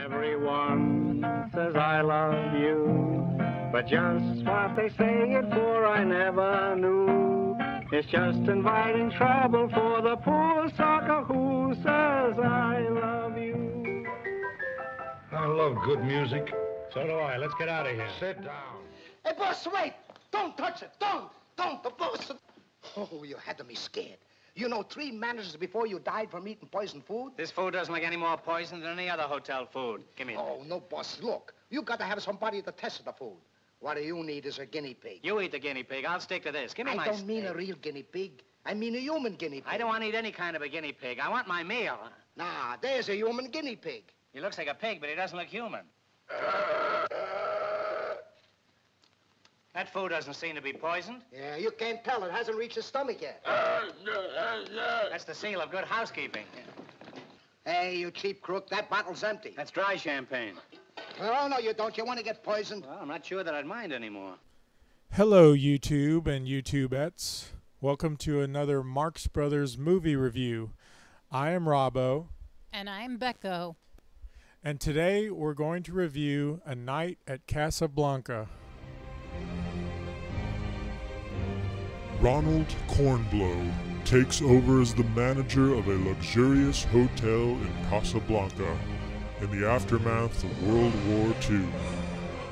Everyone says I love you, but just what they say it for I never knew. It's just inviting trouble for the poor sucker who says I love you. I love good music. So do I. Let's get out of here. Sit down. Hey, boss, wait! Don't touch it! Don't! The boss! Oh, you had me scared. You know 3 managers before you died from eating poisoned food? This food doesn't like any more poison than any other hotel food. Give me that. Oh, no, boss. Look, you got to have somebody to test the food. What you need is a guinea pig. You eat the guinea pig. I'll stick to this. Give me my I don't mean steak. a real guinea pig. I mean a human guinea pig. I don't want to eat any kind of a guinea pig. I want my meal. Nah, there's a human guinea pig. He looks like a pig, but he doesn't look human. That food doesn't seem to be poisoned. Yeah, you can't tell. It hasn't reached his stomach yet. That's the seal of good housekeeping. Hey, you cheap crook, that bottle's empty. That's dry champagne. Oh, no, you don't. You want to get poisoned? Well, I'm not sure that I'd mind anymore. Hello, YouTube and YouTubettes. Welcome to another Marx Brothers movie review. I am Robbo. And I'm Becko. And today we're going to review A Night at Casablanca. Ronald Cornblow takes over as the manager of a luxurious hotel in Casablanca in the aftermath of World War II.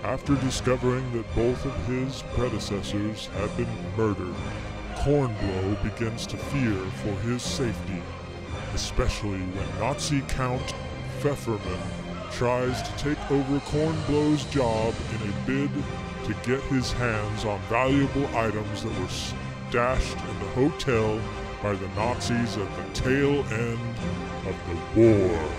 After discovering that both of his predecessors had been murdered, Cornblow begins to fear for his safety, especially when Nazi Count Pfefferman tries to take over Cornblow's job in a bid to get his hands on valuable items that were stashed in the hotel by the Nazis at the tail end of the war.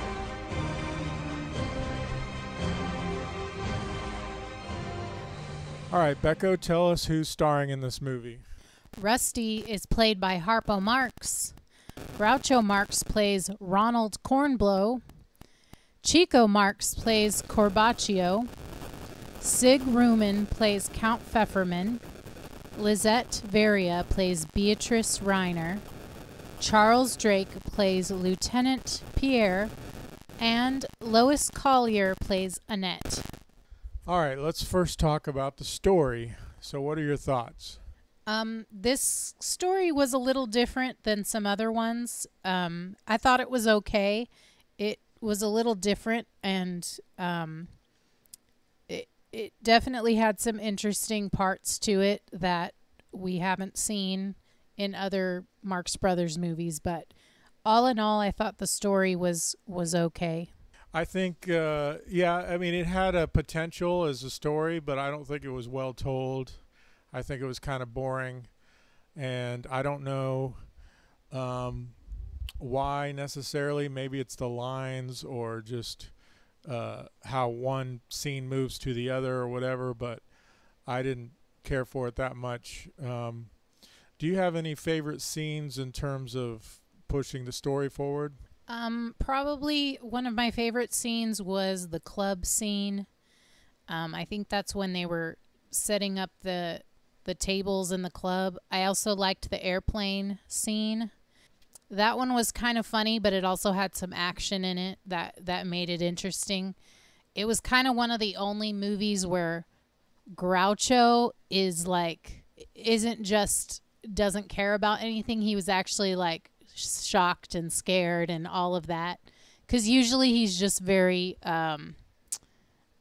All right, Becko, tell us who's starring in this movie. Rusty is played by Harpo Marx. Groucho Marx plays Ronald Cornblow. Chico Marx plays Corbaccio. Sig Ruman plays Count Pfefferman. Lizette Varia plays Beatrice Reiner. Charles Drake plays Lieutenant Pierre. And Lois Collier plays Annette. All right, let's first talk about the story. So what are your thoughts? This story was a little different than some other ones. I thought it was okay. It was a little different, and it definitely had some interesting parts to it that we haven't seen in other Marx Brothers movies. But all in all, I thought the story was okay. I think, yeah, I mean, it had a potential as a story, but I don't think it was well told. I think it was kind of boring, and I don't know why necessarily. Maybe it's the lines or just how one scene moves to the other or whatever, but I didn't care for it that much. Do you have any favorite scenes in terms of pushing the story forward? Probably one of my favorite scenes was the club scene. I think that's when they were setting up the tables in the club. I also liked the airplane scene. That one was kind of funny, but it also had some action in it that made it interesting. It was kind of one of the only movies where Groucho doesn't care about anything. He was actually like shocked and scared and all of that, because usually he's just very I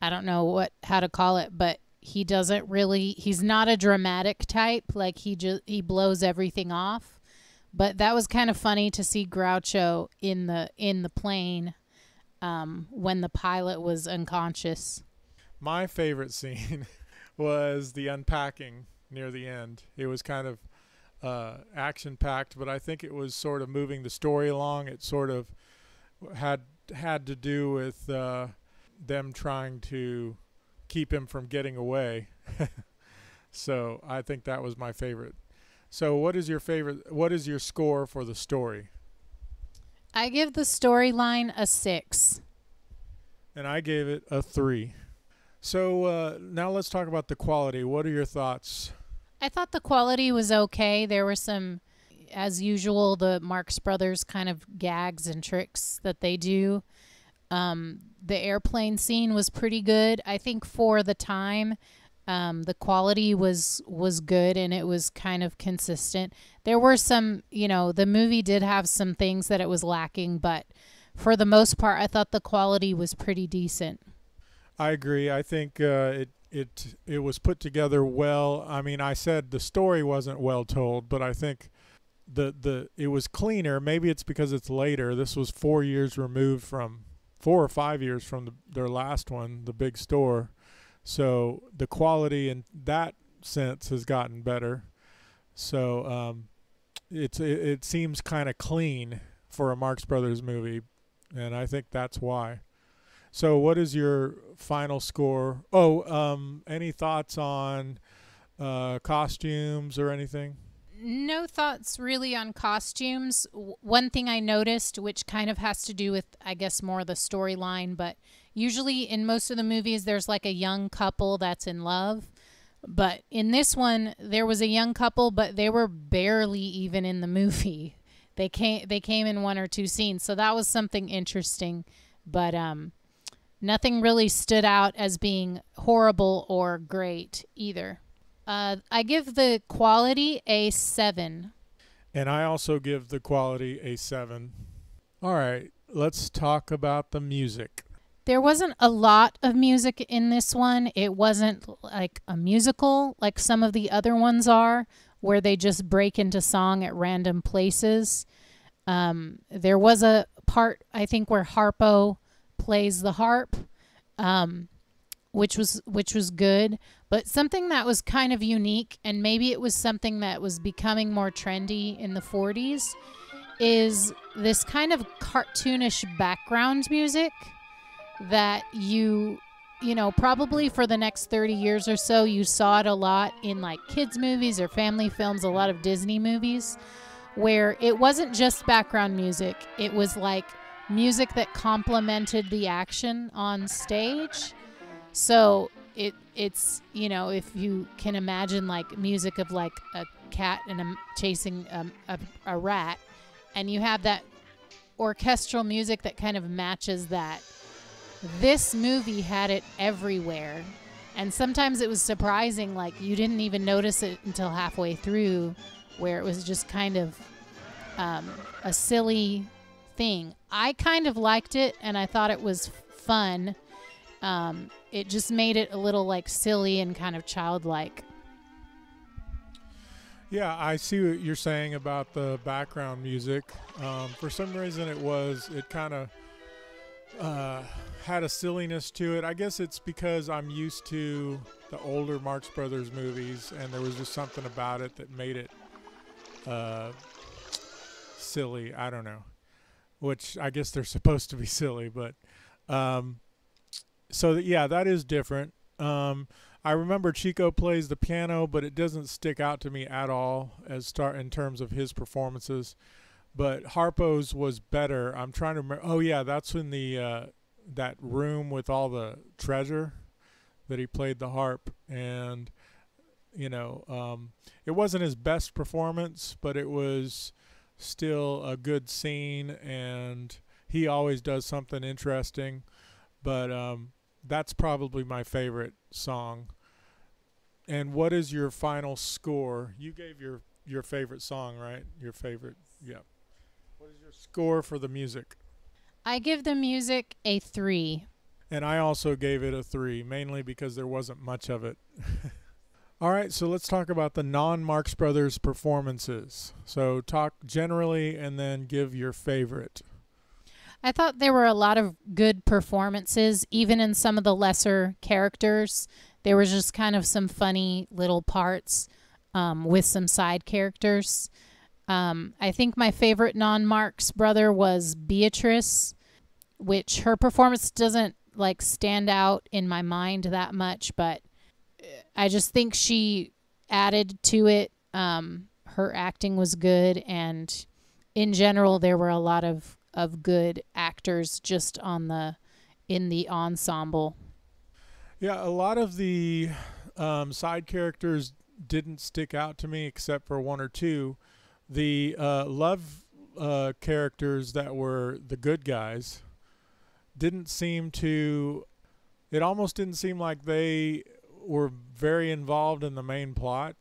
don't know how to call it, but he's not a dramatic type. Like he blows everything off. But that was kind of funny to see Groucho in the plane when the pilot was unconscious. My favorite scene was the unpacking near the end. It was kind of action-packed, but I think it was sort of moving the story along. It sort of had to do with them trying to keep him from getting away. So I think that was my favorite. So what is your score for the story? I give the storyline a 6. And I gave it a 3. So now let's talk about the quality. What are your thoughts? I thought the quality was okay. There were some, as usual, the Marx Brothers kind of gags and tricks that they do. The airplane scene was pretty good. I think for the time, the quality was good and it was kind of consistent. There were some, the movie did have some things that it was lacking, but for the most part, I thought the quality was pretty decent. I agree. I think it was put together well. I mean, I said the story wasn't well told, but I think it was cleaner. Maybe it's because it's later. This was 4 years removed from 4 or 5 years from their last one, The Big Store. So the quality in that sense has gotten better. So it seems kind of clean for a Marx Brothers movie, and I think that's why. So what is your final score? Any thoughts on costumes or anything? No thoughts really on costumes. One thing I noticed, which kind of has to do with, I guess, more the storyline, but usually in most of the movies, there's like a young couple that's in love. But in this one, there was a young couple, but they were barely even in the movie. They came in 1 or 2 scenes, so that was something interesting. But nothing really stood out as being horrible or great either. I give the quality a 7. And I also give the quality a 7. All right, let's talk about the music. There wasn't a lot of music in this one. It wasn't like a musical like some of the other ones are, where they just break into song at random places. There was a part, I think, where Harpo plays the harp, which was good. But something that was kind of unique, and maybe it was something that was becoming more trendy in the 40s, is this kind of cartoonish background music that you probably for the next 30 years or so, you saw it a lot in like kids movies or family films, a lot of Disney movies, where it wasn't just background music. It was like music that complemented the action on stage. So it's if you can imagine like music of like a cat and chasing a rat, and you have that orchestral music that kind of matches that. This movie had it everywhere, and sometimes it was surprising, like you didn't even notice it until halfway through, where it was just kind of a silly thing. I kind of liked it, and I thought it was fun. It just made it a little like silly and kind of childlike. Yeah, I see what you're saying about the background music. For some reason, it kind of had a silliness to it. I guess it's because I'm used to the older Marx Brothers movies, and there was just something about it that made it silly. I don't know, which I guess they're supposed to be silly, but that is different. I remember Chico plays the piano, but it doesn't stick out to me at all in terms of his performances. But Harpo's was better. I'm trying to remember. Oh yeah, that's in the that room with all the treasure that he played the harp, and it wasn't his best performance, but it was still a good scene, and he always does something interesting. But that's probably my favorite song. And what is your final score? You gave your favorite song, right? Your favorite, yeah. What is your score for the music? I give the music a 3. And I also gave it a 3, mainly because there wasn't much of it. All right, so let's talk about the non-Marx Brothers performances. So talk generally and then give your favorite. I thought there were a lot of good performances, even in some of the lesser characters. There was just kind of some funny little parts with some side characters. I think my favorite non-Marx brother was Beatrice, which her performance doesn't like stand out in my mind that much, but I just think she added to it. Her acting was good, and in general, there were a lot of good actors just in the ensemble. Yeah, a lot of the side characters didn't stick out to me except for 1 or 2. The love characters that were the good guys didn't seem to. It almost didn't seem like they were very involved in the main plot,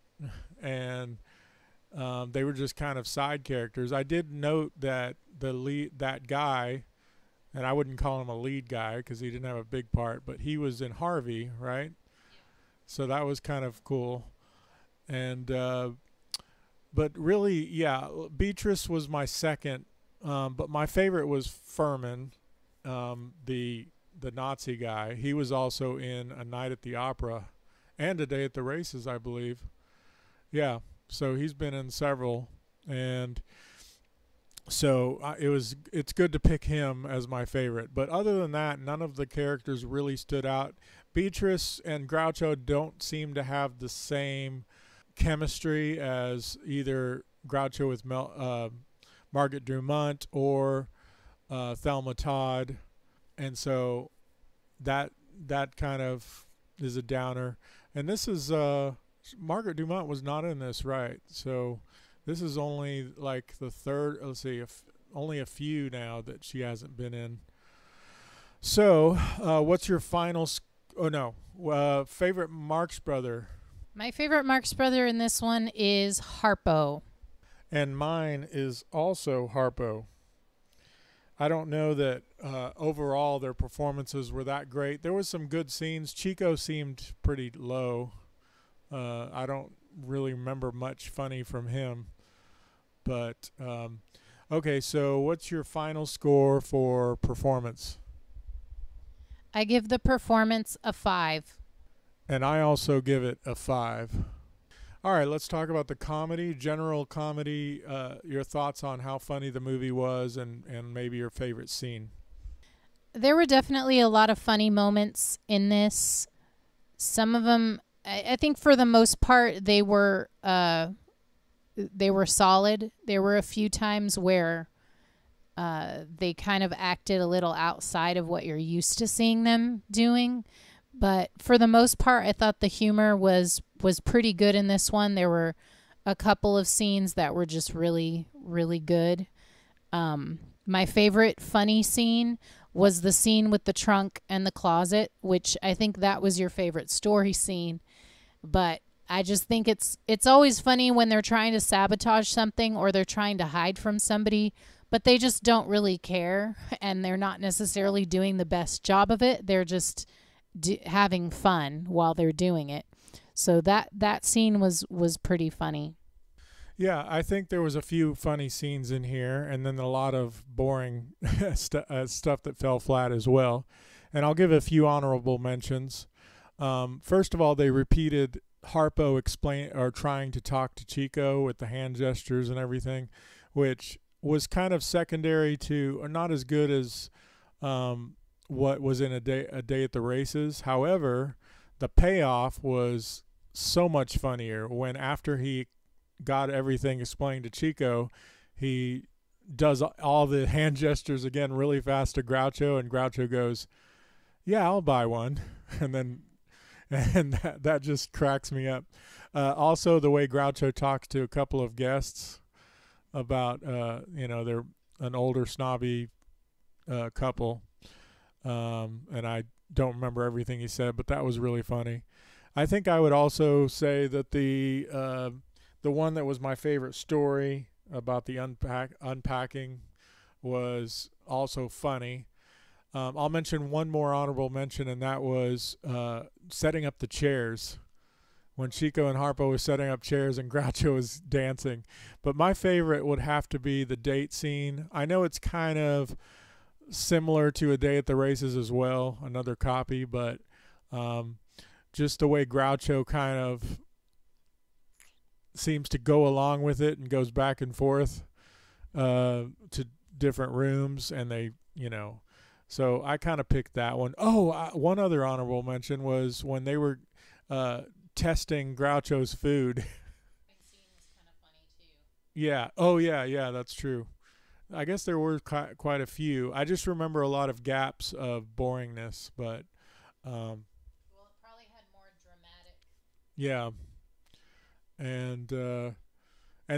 and they were just kind of side characters. I did note that that guy, and I wouldn't call him a lead guy because he didn't have a big part, but he was in Harvey, right? So that was kind of cool. And but really, yeah, Beatrice was my second, but my favorite was Furman, the Nazi guy. He was also in A Night at the Opera and A Day at the Races, I believe. Yeah, so he's been in several, and so it's good to pick him as my favorite. But other than that, none of the characters really stood out. Beatrice and Groucho don't seem to have the same chemistry as either Groucho with Margaret Dumont or Thelma Todd, and so that kind of is a downer. And this is Margaret Dumont was not in this, right? So this is only like the third. Let's see, only a few now that she hasn't been in. So what's your final? Favorite Marx brother? My favorite Marx brother in this one is Harpo. And mine is also Harpo. I don't know that overall their performances were that great. There was some good scenes. Chico seemed pretty low. I don't really remember much funny from him. But, okay, so what's your final score for performance? I give the performance a 5. And I also give it a 5. All right, let's talk about the comedy, general comedy, your thoughts on how funny the movie was and maybe your favorite scene. There were definitely a lot of funny moments in this. Some of them, I think for the most part, they were solid. There were a few times where they kind of acted a little outside of what you're used to seeing them doing. But for the most part, I thought the humor was pretty good in this one. There were a couple of scenes that were just really, really good. My favorite funny scene was the scene with the trunk and the closet, which I think that was your favorite story scene. But I just think it's always funny when they're trying to sabotage something or they're trying to hide from somebody, but they just don't really care, and they're not necessarily doing the best job of it. They're just having fun while they're doing it. So that scene was pretty funny. Yeah, I think there was a few funny scenes in here, and then a lot of boring stuff that fell flat as well. And I'll give a few honorable mentions. First of all, they repeated Harpo trying to talk to Chico with the hand gestures and everything, which was kind of secondary to, or not as good as what was in a day at the Races. However, the payoff was so much funnier when, after he got everything explained to Chico, he does all the hand gestures again really fast to Groucho, and Groucho goes, "Yeah, I'll buy one." and that just cracks me up. Also, the way Groucho talks to a couple of guests about they're an older snobby couple. And I don't remember everything he said, but that was really funny. I think I would also say that the one that was my favorite story about the unpacking was also funny. I'll mention one more honorable mention, and that was setting up the chairs. When Chico and Harpo was setting up chairs and Groucho was dancing. But my favorite would have to be the date scene. I know it's kind of similar to A Day at the Races as well, another copy, but just the way Groucho kind of seems to go along with it and goes back and forth to different rooms, and they, so I kind of picked that one. One other honorable mention was when they were testing Groucho's food. Yeah. Oh, yeah, that's true. I guess there were quite a few. I just remember a lot of gaps of boringness, but well, it probably had more dramatic. Yeah. And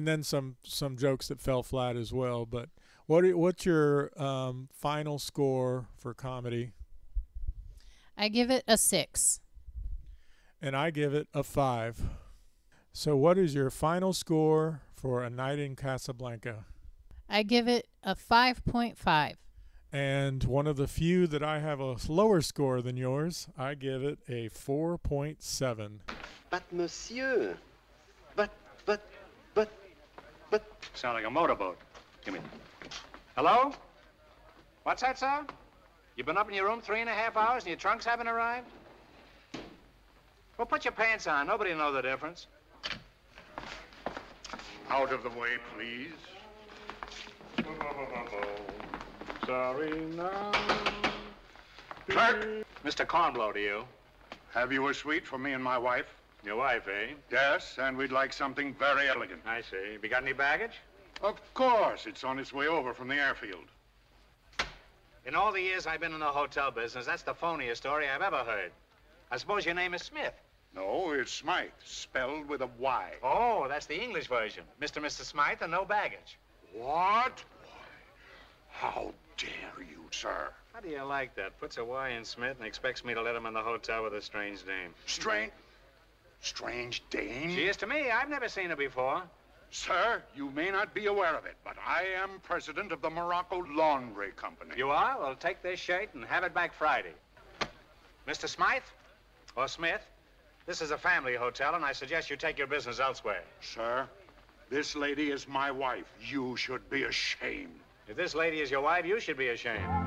then some jokes that fell flat as well. But What's your final score for comedy? I give it a 6. And I give it a 5. So what is your final score for A Night in Casablanca? I give it a 5.5. And one of the few that I have a lower score than yours, I give it a 4.7. But, monsieur, but. Sound like a motorboat. Give me. Hello? What's that, sir? You've been up in your room 3.5 hours and your trunks haven't arrived? Well, put your pants on. Nobody will know the difference. Out of the way, please. Sorry now. Clerk, Mr. Cornblow to you. have you a suite for me and my wife? Your wife, eh? Yes, and we'd like something very elegant. I see. Have you got any baggage? Of course, it's on its way over from the airfield. In all the years I've been in the hotel business, that's the phoniest story I've ever heard. I suppose your name is Smith. No, it's Smythe, spelled with a Y. Oh, that's the English version. Mr. and Mrs. Smythe and no baggage. What? How dare you, sir? How do you like that? Puts a Y in Smith and expects me to let him in the hotel with a strange name. Strange dame? She is to me. I've never seen her before. Sir, you may not be aware of it, but I am president of the Morocco Laundry Company. You are? Well, take this shirt and have it back Friday. Mr. Smythe? Or Smith? This is a family hotel, and I suggest you take your business elsewhere. Sir, this lady is my wife. You should be ashamed. If this lady is your wife, you should be ashamed.